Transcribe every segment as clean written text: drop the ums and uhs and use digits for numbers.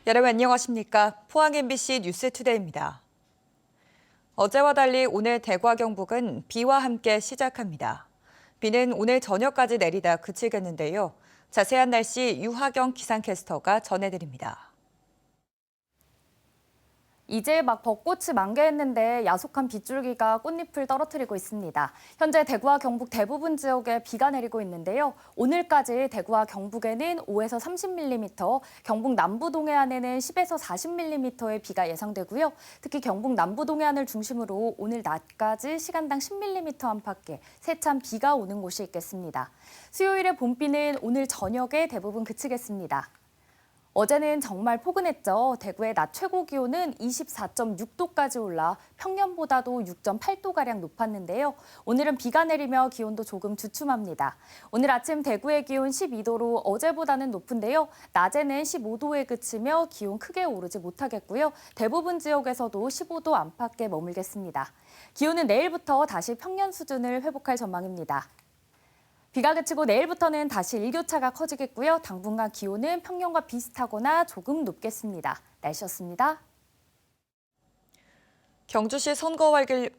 여러분 안녕하십니까? 포항 MBC 뉴스투데이입니다. 어제와 달리 오늘 대구와 경북은 비와 함께 시작합니다. 비는 오늘 저녁까지 내리다 그치겠는데요. 자세한 날씨 유하경 기상캐스터가 전해드립니다. 이제 막 벚꽃이 만개했는데 야속한 빗줄기가 꽃잎을 떨어뜨리고 있습니다. 현재 대구와 경북 대부분 지역에 비가 내리고 있는데요. 오늘까지 대구와 경북에는 5에서 30mm, 경북 남부 동해안에는 10에서 40mm의 비가 예상되고요. 특히 경북 남부 동해안을 중심으로 오늘 낮까지 시간당 10mm 안팎의 세찬 비가 오는 곳이 있겠습니다. 수요일의 봄비는 오늘 저녁에 대부분 그치겠습니다. 어제는 정말 포근했죠. 대구의 낮 최고 기온은 24.6도까지 올라 평년보다도 6.8도가량 높았는데요. 오늘은 비가 내리며 기온도 조금 주춤합니다. 오늘 아침 대구의 기온 12도로 어제보다는 높은데요. 낮에는 15도에 그치며 기온 크게 오르지 못하겠고요. 대부분 지역에서도 15도 안팎에 머물겠습니다. 기온은 내일부터 다시 평년 수준을 회복할 전망입니다. 비가 그치고 내일부터는 다시 일교차가 커지겠고요. 당분간 기온은 평년과 비슷하거나 조금 높겠습니다. 날씨였습니다. 경주시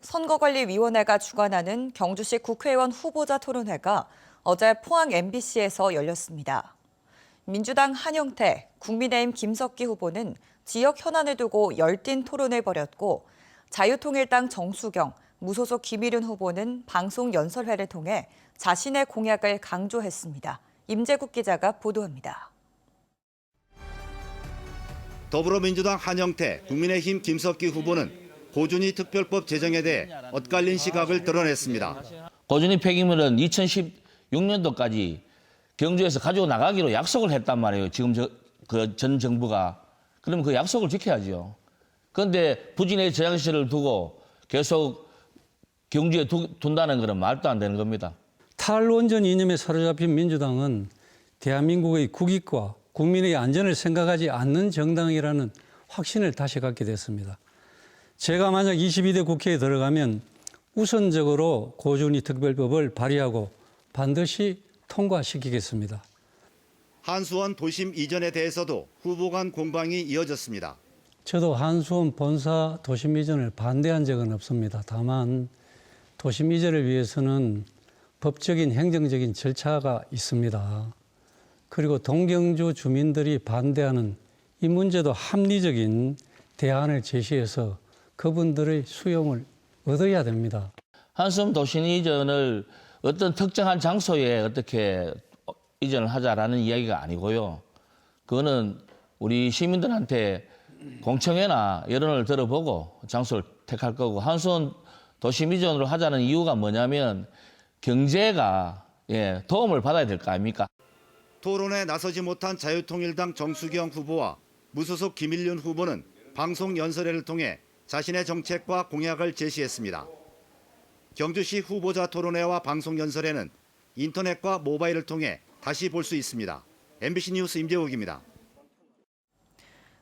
선거관리위원회가 주관하는 경주시 국회의원 후보자 토론회가 어제 포항 MBC에서 열렸습니다. 민주당 한영태, 국민의힘 김석기 후보는 지역 현안을 두고 열띤 토론을 벌였고 자유통일당 정수경, 무소속 김일윤 후보는 방송 연설회를 통해 자신의 공약을 강조했습니다. 임재국 기자가 보도합니다. 더불어민주당 한영태, 국민의힘 김석기 후보는 고준위 특별법 제정에 대해 엇갈린 시각을 드러냈습니다. 고준위 폐기물은 2016년도까지 경주에서 가지고 나가기로 약속을 했단 말이에요. 지금 전 정부가. 그러면 그 약속을 지켜야죠. 그런데 부진의 저장시설을 두고 계속 경주에 둔다는 것은 말도 안 되는 겁니다. 탈원전 이념에 사로잡힌 민주당은 대한민국의 국익과 국민의 안전을 생각하지 않는 정당이라는 확신을 다시 갖게 됐습니다. 제가 만약 22대 국회에 들어가면 우선적으로 고준위 특별법을 발의하고 반드시 통과시키겠습니다. 한수원 도심 이전에 대해서도 후보 간 공방이 이어졌습니다. 저도 한수원 본사 도심 이전을 반대한 적은 없습니다. 다만 도심 이전을 위해서는 법적인 행정적인 절차가 있습니다. 그리고 동경주 주민들이 반대하는 이 문제도 합리적인 대안을 제시해서 그분들의 수용을 얻어야 됩니다. 한수원 도심 이전을 어떤 특정한 장소에 어떻게 이전을 하자라는 이야기가 아니고요. 그거는 우리 시민들한테 공청회나 여론을 들어보고 장소를 택할 거고, 한수원 도심 이전으로 하자는 이유가 뭐냐면 경제가 도움을 받아야 될 거 아닙니까? 토론에 나서지 못한 자유통일당 정수경 후보와 무소속 김일윤 후보는 방송 연설회를 통해 자신의 정책과 공약을 제시했습니다. 경주시 후보자 토론회와 방송 연설회는 인터넷과 모바일을 통해 다시 볼 수 있습니다. MBC 뉴스 임재욱입니다.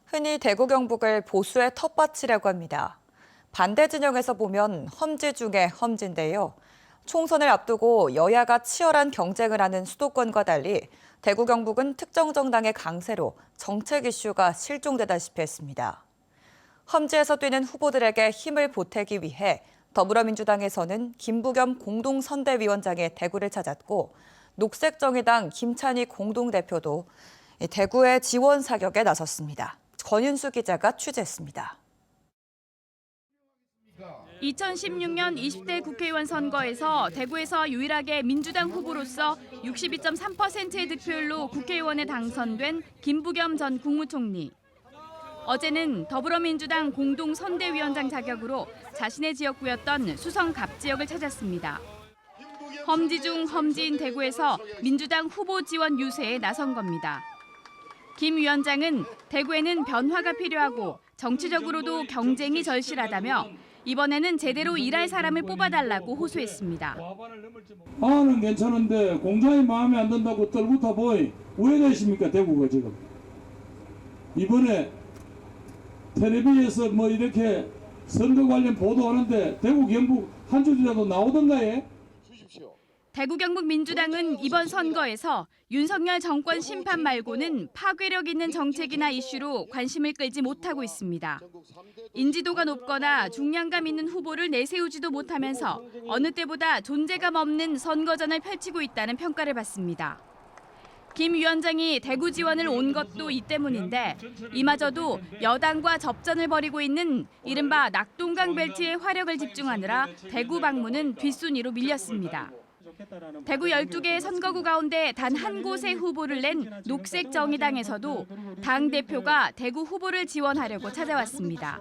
흔히 대구 경북을 보수의 텃밭이라고 합니다. 반대 진영에서 보면 험지 중에 험지인데요. 총선을 앞두고 여야가 치열한 경쟁을 하는 수도권과 달리 대구 경북은 특정 정당의 강세로 정책 이슈가 실종되다시피 했습니다. 험지에서 뛰는 후보들에게 힘을 보태기 위해 더불어민주당에서는 김부겸 공동선대위원장의 대구를 찾았고, 녹색정의당 김찬희 공동대표도 대구의 지원 사격에 나섰습니다. 권윤수 기자가 취재했습니다. 2016년 20대 국회의원 선거에서 대구에서 유일하게 민주당 후보로서 62.3%의 득표율로 국회의원에 당선된 김부겸 전 국무총리. 어제는 더불어민주당 공동선대위원장 자격으로 자신의 지역구였던 수성 갑 지역을 찾았습니다. 험지 중 험지인 대구에서 민주당 후보 지원 유세에 나선 겁니다. 김 위원장은 대구에는 변화가 필요하고 정치적으로도 경쟁이 절실하다며 이번에는 제대로 일할 사람을 뽑아달라고 호소했습니다. 방안은 괜찮은데 공장이 마음에 안 든다고 떨구타 보이 왜 되십니까 대구가 지금. 이번에 텔레비에서 뭐 이렇게 선거 관련 보도하는데 대구 경북 한 줄이라도 나오던가 해. 대구 경북 민주당은 이번 선거에서 윤석열 정권 심판 말고는 파괴력 있는 정책이나 이슈로 관심을 끌지 못하고 있습니다. 인지도가 높거나 중량감 있는 후보를 내세우지도 못하면서 어느 때보다 존재감 없는 선거전을 펼치고 있다는 평가를 받습니다. 김 위원장이 대구 지원을 온 것도 이 때문인데 이마저도 여당과 접전을 벌이고 있는 이른바 낙동강 벨트에 화력을 집중하느라 대구 방문은 뒷순위로 밀렸습니다. 대구 12개의 선거구 가운데 단 한 곳의 후보를 낸 녹색정의당에서도 당대표가 대구 후보를 지원하려고 찾아왔습니다.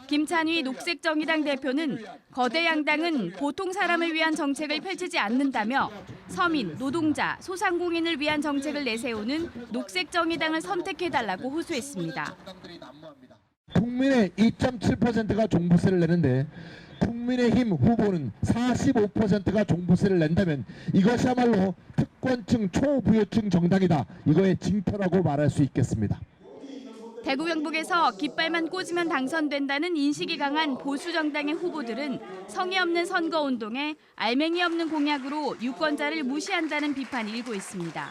김찬휘 녹색정의당 대표는 거대 양당은 보통 사람을 위한 정책을 펼치지 않는다며 서민, 노동자, 소상공인을 위한 정책을 내세우는 녹색정의당을 선택해달라고 호소했습니다. 국민의 2.7%가 종부세를 내는데 국민의힘 후보는 45%가 종부세를 낸다면 이것이야말로 특권층 초부유층 정당이다. 이거의 징표라고 말할 수 있겠습니다. 대구 경북에서 깃발만 꽂으면 당선된다는 인식이 강한 보수 정당의 후보들은 성의 없는 선거운동에 알맹이 없는 공약으로 유권자를 무시한다는 비판이 일고 있습니다.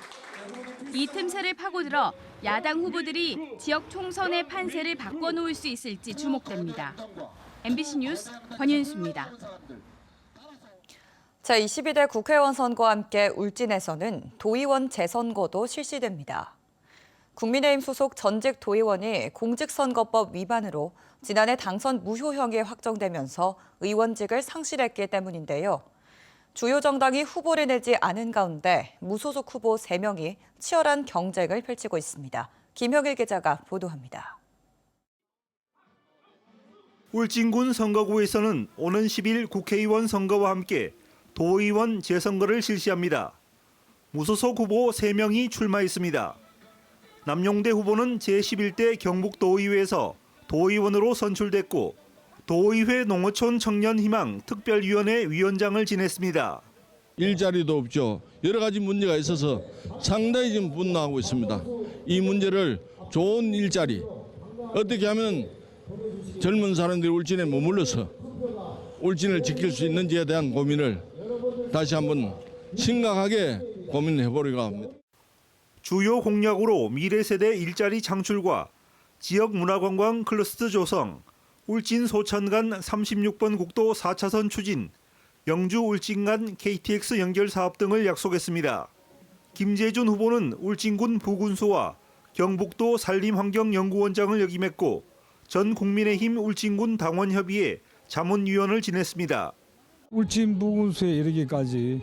이 틈새를 파고들어 야당 후보들이 지역 총선의 판세를 바꿔놓을 수 있을지 주목됩니다. MBC 뉴스 권윤수입니다. 제22대 국회의원 선거와 함께 울진에서는 도의원 재선거도 실시됩니다. 국민의힘 소속 전직 도의원이 공직선거법 위반으로 지난해 당선 무효형이 확정되면서 의원직을 상실했기 때문인데요. 주요 정당이 후보를 내지 않은 가운데 무소속 후보 3명이 치열한 경쟁을 펼치고 있습니다. 김형일 기자가 보도합니다. 울진군 선거구에서는 오는 10일 국회의원 선거와 함께 도의원 재선거를 실시합니다. 무소속 후보 3명이 출마했습니다. 남용대 후보는 제11대 경북도의회에서 도의원으로 선출됐고 도의회 농어촌 청년희망 특별위원회 위원장을 지냈습니다. 일자리도 없죠. 여러 가지 문제가 있어서 상당히 지금 분노하고 있습니다. 이 문제를 좋은 일자리, 어떻게 하면 젊은 사람들이 울진에 머물러서 울진을 지킬 수 있는지에 대한 고민을 다시 한번 심각하게 고민해 보려고 합니다. 주요 공약으로 미래세대 일자리 창출과 지역 문화관광 클러스터 조성, 울진 소천 간 36번 국도 4차선 추진, 영주 울진 간 KTX 연결 사업 등을 약속했습니다. 김재준 후보는 울진군 부군수와 경북도 산림환경연구원장을 역임했고 전 국민의힘 울진군 당원협의회 자문위원을 지냈습니다. 울진 부군수에 이르기까지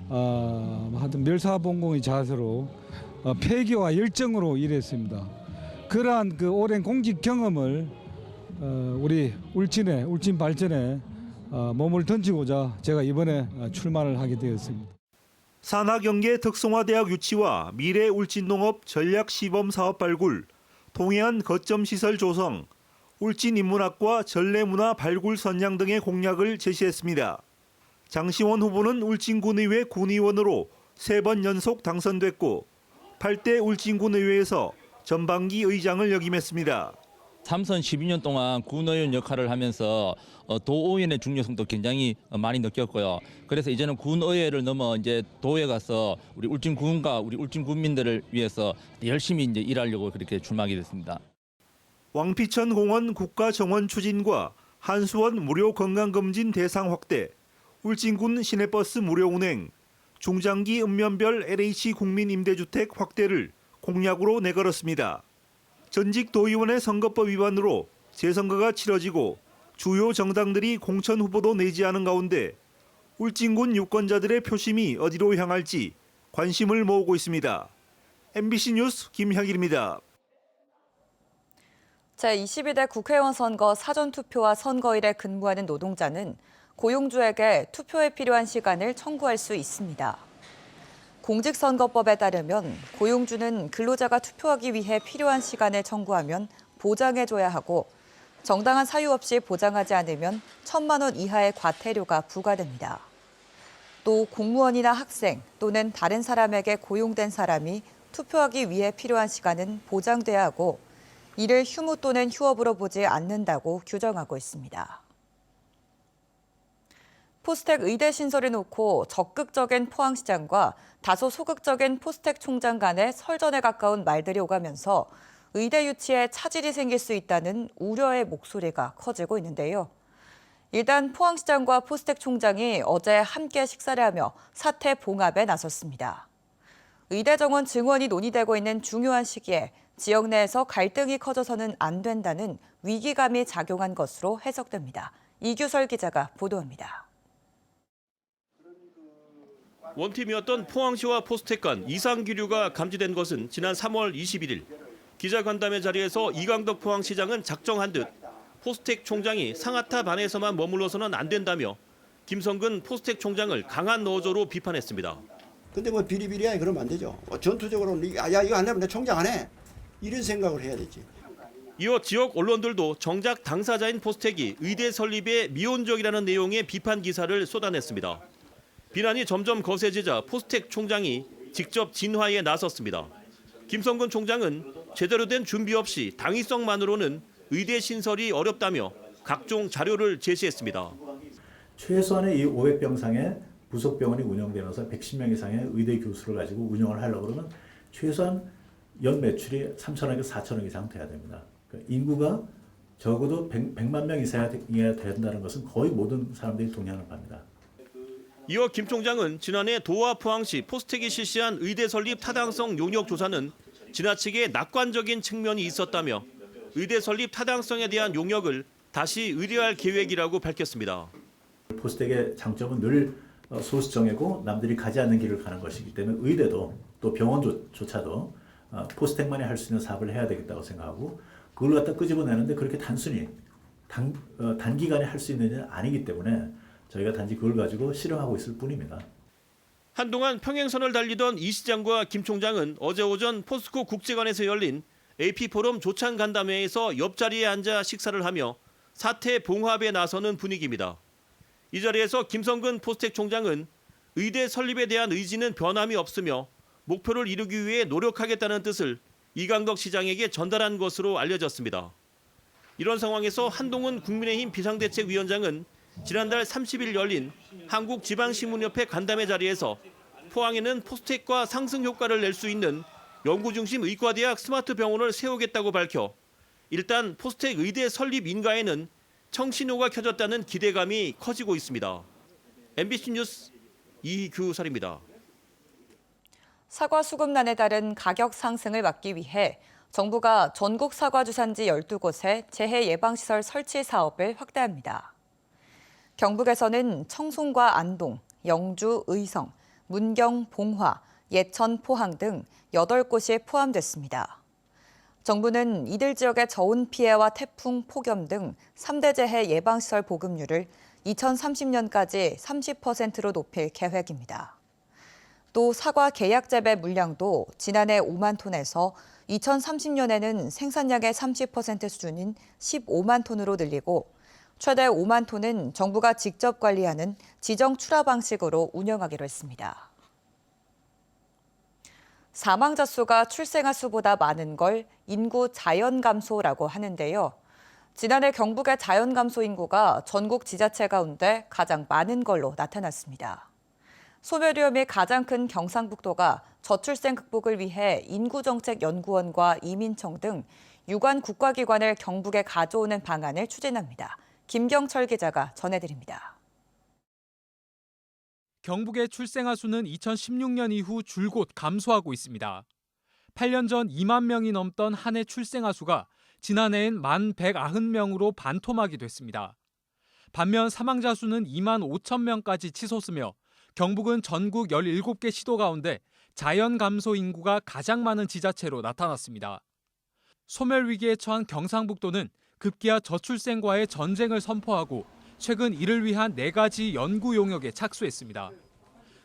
하여튼 멸사봉공의 자세로 폐기와 열정으로 일했습니다. 그러한 그 오랜 공직 경험을 우리 울진 발전에 몸을 던지고자 제가 이번에 출마를 하게 되었습니다. 산하경계 특성화대학 유치와 미래 울진농업 전략 시범 사업 발굴, 동해안 거점 시설 조성, 울진 인문학과 전래문화 발굴 선양 등의 공약을 제시했습니다. 장시원 후보는 울진군의회 군의원으로 3번 연속 당선됐고 8대 울진군의회에서 전반기 의장을 역임했습니다. 삼선 12년 동안 군의원 역할을 하면서 도의원의 중요성도 굉장히 많이 느꼈고요. 그래서 이제는 군의회를 넘어 이제 도에 가서 우리 울진군과 우리 울진 군민들을 위해서 열심히 이제 일하려고 그렇게 출마하게 됐습니다. 왕피천 공원 국가정원 추진과 한수원 무료 건강검진 대상 확대, 울진군 시내버스 무료 운행, 중장기 읍면별 LH 국민임대주택 확대를 공약으로 내걸었습니다. 전직 도의원의 선거법 위반으로 재선거가 치러지고 주요 정당들이 공천 후보도 내지 않은 가운데 울진군 유권자들의 표심이 어디로 향할지 관심을 모으고 있습니다. MBC 뉴스 김향일입니다. 제22대 국회의원 선거 사전투표와 선거일에 근무하는 노동자는 고용주에게 투표에 필요한 시간을 청구할 수 있습니다. 공직선거법에 따르면 고용주는 근로자가 투표하기 위해 필요한 시간을 청구하면 보장해줘야 하고 정당한 사유 없이 보장하지 않으면 1,000만 원 이하의 과태료가 부과됩니다. 또 공무원이나 학생 또는 다른 사람에게 고용된 사람이 투표하기 위해 필요한 시간은 보장돼야 하고 이를 휴무 또는 휴업으로 보지 않는다고 규정하고 있습니다. 포스텍 의대 신설을 놓고 적극적인 포항시장과 다소 소극적인 포스텍 총장 간의 설전에 가까운 말들이 오가면서 의대 유치에 차질이 생길 수 있다는 우려의 목소리가 커지고 있는데요. 일단 포항시장과 포스텍 총장이 어제 함께 식사를 하며 사태 봉합에 나섰습니다. 의대 정원 증원이 논의되고 있는 중요한 시기에 지역 내에서 갈등이 커져서는 안 된다는 위기감이 작용한 것으로 해석됩니다. 이규설 기자가 보도합니다. 원팀이었던 포항시와 포스텍 간 이상 기류가 감지된 것은 지난 3월 21일. 기자간담회 자리에서 이강덕 포항시장은 작정한 듯 포스텍 총장이 상하탑 안에서만 머물러서는 안 된다며 김성근 포스텍 총장을 강한 어조로 비판했습니다. 근데 뭐 비리비리하게 그러면 안 되죠. 전투적으로는 야 이거 안 되면 내 총장 안 해. 이런 생각을 해야 되지. 이어 지역 언론들도 정작 당사자인 포스텍이 의대 설립에 미온적이라는 내용의 비판 기사를 쏟아냈습니다. 비난이 점점 거세지자 포스텍 총장이 직접 진화에 나섰습니다. 김성근 총장은 제대로 된 준비 없이 당위성만으로는 의대 신설이 어렵다며 각종 자료를 제시했습니다. 최소한의 이 500병상의 부속병원이 운영되면서 110명 이상의 의대 교수를 가지고 운영을 하려고 그러면 최소한 연 매출이 3천억에서 4천억 이상 돼야 됩니다. 그러니까 인구가 적어도 100만 명 이상이 된다는 것은 거의 모든 사람들이 동의하는 바입니다. 이어 김 총장은 지난해 도와 포항시 포스텍이 실시한 의대 설립 타당성 용역 조사는 지나치게 낙관적인 측면이 있었다며 의대 설립 타당성에 대한 용역을 다시 의뢰할 계획이라고 밝혔습니다. 포스텍의 장점은 늘 소수 정예고 남들이 가지 않는 길을 가는 것이기 때문에 의대도 또 병원조차도 포스텍만이 할 수 있는 사업을 해야 되겠다고 생각하고 그걸 갖다 끄집어내는데 그렇게 단순히 단기간에 할 수 있는 일은 아니기 때문에 저희가 단지 그걸 가지고 실험하고 있을 뿐입니다. 한동안 평행선을 달리던 이 시장과 김 총장은 어제 오전 포스코 국제관에서 열린 AP포럼 조찬 간담회에서 옆자리에 앉아 식사를 하며 사태 봉합에 나서는 분위기입니다. 이 자리에서 김성근 포스텍 총장은 의대 설립에 대한 의지는 변함이 없으며 목표를 이루기 위해 노력하겠다는 뜻을 이강덕 시장에게 전달한 것으로 알려졌습니다. 이런 상황에서 한동훈 국민의힘 비상대책위원장은 지난달 30일 열린 한국지방신문협회 간담회 자리에서 포항에는 포스텍과 상승 효과를 낼 수 있는 연구중심 의과대학 스마트 병원을 세우겠다고 밝혀 일단 포스텍 의대 설립 인가에는 청신호가 켜졌다는 기대감이 커지고 있습니다. MBC 뉴스 이규설입니다. 사과 수급난에 따른 가격 상승을 막기 위해 정부가 전국 사과 주산지 12곳에 재해 예방시설 설치 사업을 확대합니다. 경북에서는 청송과 안동, 영주, 의성, 문경, 봉화, 예천, 포항 등 8곳이 포함됐습니다. 정부는 이들 지역의 저온 피해와 태풍, 폭염 등 3대 재해 예방시설 보급률을 2030년까지 30%로 높일 계획입니다. 또 사과 계약 재배 물량도 지난해 5만 톤에서 2030년에는 생산량의 30% 수준인 15만 톤으로 늘리고 최대 5만 톤은 정부가 직접 관리하는 지정 출하 방식으로 운영하기로 했습니다. 사망자 수가 출생아 수보다 많은 걸 인구 자연 감소라고 하는데요. 지난해 경북의 자연 감소 인구가 전국 지자체 가운데 가장 많은 걸로 나타났습니다. 소멸위험이 가장 큰 경상북도가 저출생 극복을 위해 인구정책연구원과 이민청 등 유관 국가기관을 경북에 가져오는 방안을 추진합니다. 김경철 기자가 전해드립니다. 경북의 출생아 수는 2016년 이후 줄곧 감소하고 있습니다. 8년 전 2만 명이 넘던 한 해 출생아 수가 지난해엔 1,190명으로 반토막이 됐습니다. 반면 사망자 수는 2만 5천 명까지 치솟으며 경북은 전국 17개 시도 가운데 자연 감소 인구가 가장 많은 지자체로 나타났습니다. 소멸 위기에 처한 경상북도는 급기야 저출생과의 전쟁을 선포하고 최근 이를 위한 4가지 연구 용역에 착수했습니다.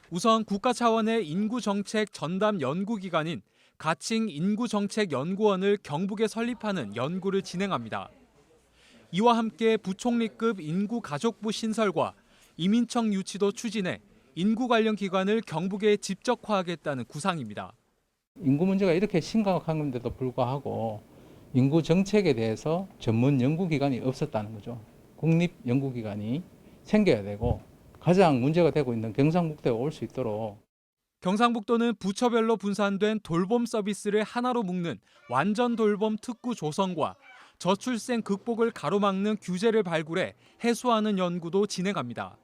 우선 국가 차원의 인구정책 전담 연구기관인 가칭 인구정책연구원을 경북에 설립하는 연구를 진행합니다. 이와 함께 부총리급 인구가족부 신설과 이민청 유치도 추진해 인구 관련 기관을 경북에 집적화하겠다는 구상입니다. 인구 문제가 이렇게 심각한데도 불구하고 인구 정책에 대해서 전문 연구기관이 없었다는 거죠. 국립 연구기관이 생겨야 되고 가장 문제가 되고 있는 경상북도에 올 수 있도록 경상북도는 부처별로 분산된 돌봄 서비스를 하나로 묶는 완전 돌봄 특구 조성과 저출생 극복을 가로막는 규제를 발굴해 해소하는 연구도 진행합니다.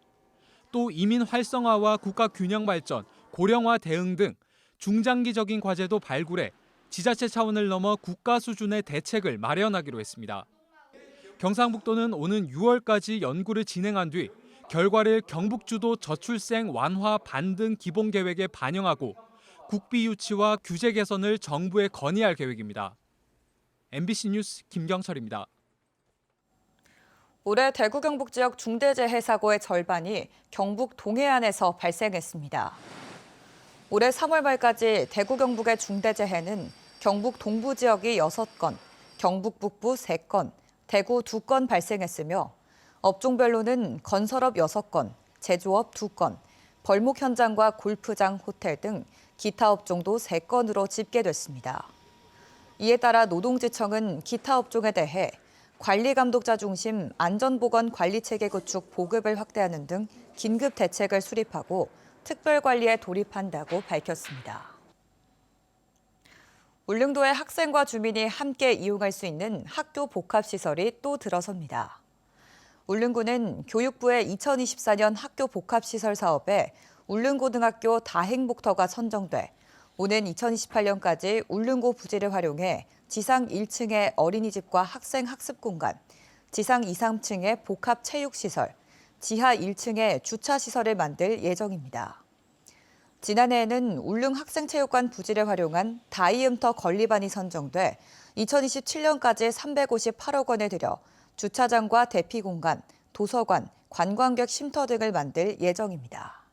또 이민 활성화와 국가 균형 발전, 고령화 대응 등 중장기적인 과제도 발굴해 지자체 차원을 넘어 국가 수준의 대책을 마련하기로 했습니다. 경상북도는 오는 6월까지 연구를 진행한 뒤 결과를 경북주도 저출생 완화 반등 기본 계획에 반영하고 국비 유치와 규제 개선을 정부에 건의할 계획입니다. MBC 뉴스 김경철입니다. 올해 대구 경북 지역 중대재해 사고의 절반이 경북 동해안에서 발생했습니다. 올해 3월 말까지 대구 경북의 중대재해는 경북 동부 지역이 6건, 경북 북부 3건, 대구 2건 발생했으며 업종별로는 건설업 6건, 제조업 2건, 벌목 현장과 골프장, 호텔 등 기타 업종도 3건으로 집계됐습니다. 이에 따라 노동지청은 기타 업종에 대해 관리감독자 중심 안전보건관리체계 구축 보급을 확대하는 등 긴급 대책을 수립하고 특별관리에 돌입한다고 밝혔습니다. 울릉도의 학생과 주민이 함께 이용할 수 있는 학교 복합시설이 또 들어섭니다. 울릉구는 교육부의 2024년 학교 복합시설 사업에 울릉고등학교 다행복터가 선정돼 오는 2028년까지 울릉고 부지를 활용해 지상 1층의 어린이집과 학생 학습 공간, 지상 2, 3층의 복합 체육시설, 지하 1층의 주차시설을 만들 예정입니다. 지난해에는 울릉 학생체육관 부지를 활용한 다이음터 건립안이 선정돼 2027년까지 358억 원을 들여 주차장과 대피 공간, 도서관, 관광객 쉼터 등을 만들 예정입니다.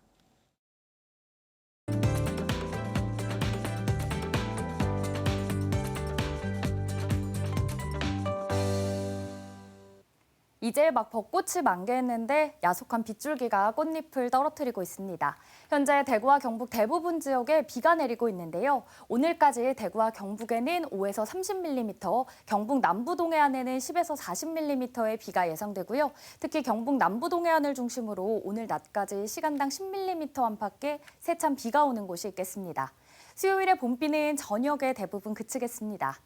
이제 막 벚꽃이 만개했는데 야속한 빗줄기가 꽃잎을 떨어뜨리고 있습니다. 현재 대구와 경북 대부분 지역에 비가 내리고 있는데요. 오늘까지 대구와 경북에는 5에서 30mm, 경북 남부 동해안에는 10에서 40mm의 비가 예상되고요. 특히 경북 남부 동해안을 중심으로 오늘 낮까지 시간당 10mm 안팎의 세찬 비가 오는 곳이 있겠습니다. 수요일에 봄비는 저녁에 대부분 그치겠습니다.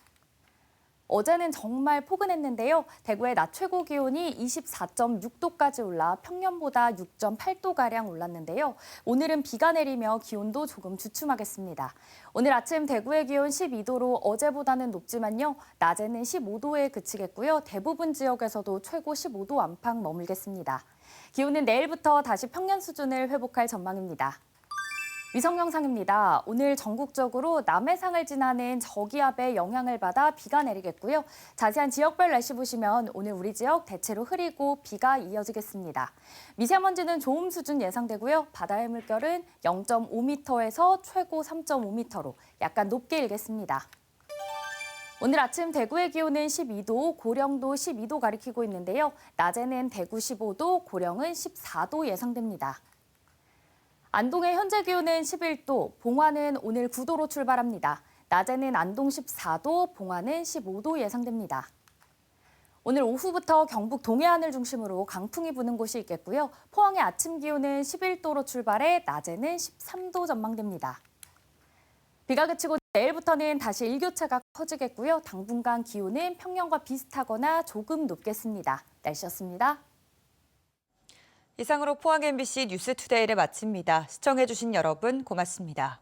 어제는 정말 포근했는데요. 대구의 낮 최고 기온이 24.6도까지 올라 평년보다 6.8도가량 올랐는데요. 오늘은 비가 내리며 기온도 조금 주춤하겠습니다. 오늘 아침 대구의 기온 12도로 어제보다는 높지만요. 낮에는 15도에 그치겠고요. 대부분 지역에서도 최고 15도 안팎 머물겠습니다. 기온은 내일부터 다시 평년 수준을 회복할 전망입니다. 위성 영상입니다. 오늘 전국적으로 남해상을 지나는 저기압의 영향을 받아 비가 내리겠고요. 자세한 지역별 날씨 보시면 오늘 우리 지역 대체로 흐리고 비가 이어지겠습니다. 미세먼지는 좋음 수준 예상되고요. 바다의 물결은 0.5m에서 최고 3.5m로 약간 높게 일겠습니다. 오늘 아침 대구의 기온은 12도, 고령도 12도 가리키고 있는데요. 낮에는 대구 15도, 고령은 14도 예상됩니다. 안동의 현재 기온은 11도, 봉화는 오늘 9도로 출발합니다. 낮에는 안동 14도, 봉화는 15도 예상됩니다. 오늘 오후부터 경북 동해안을 중심으로 강풍이 부는 곳이 있겠고요. 포항의 아침 기온은 11도로 출발해 낮에는 13도 전망됩니다. 비가 그치고 내일부터는 다시 일교차가 커지겠고요. 당분간 기온은 평년과 비슷하거나 조금 높겠습니다. 날씨였습니다. 이상으로 포항 MBC 뉴스투데이를 마칩니다. 시청해주신 여러분 고맙습니다.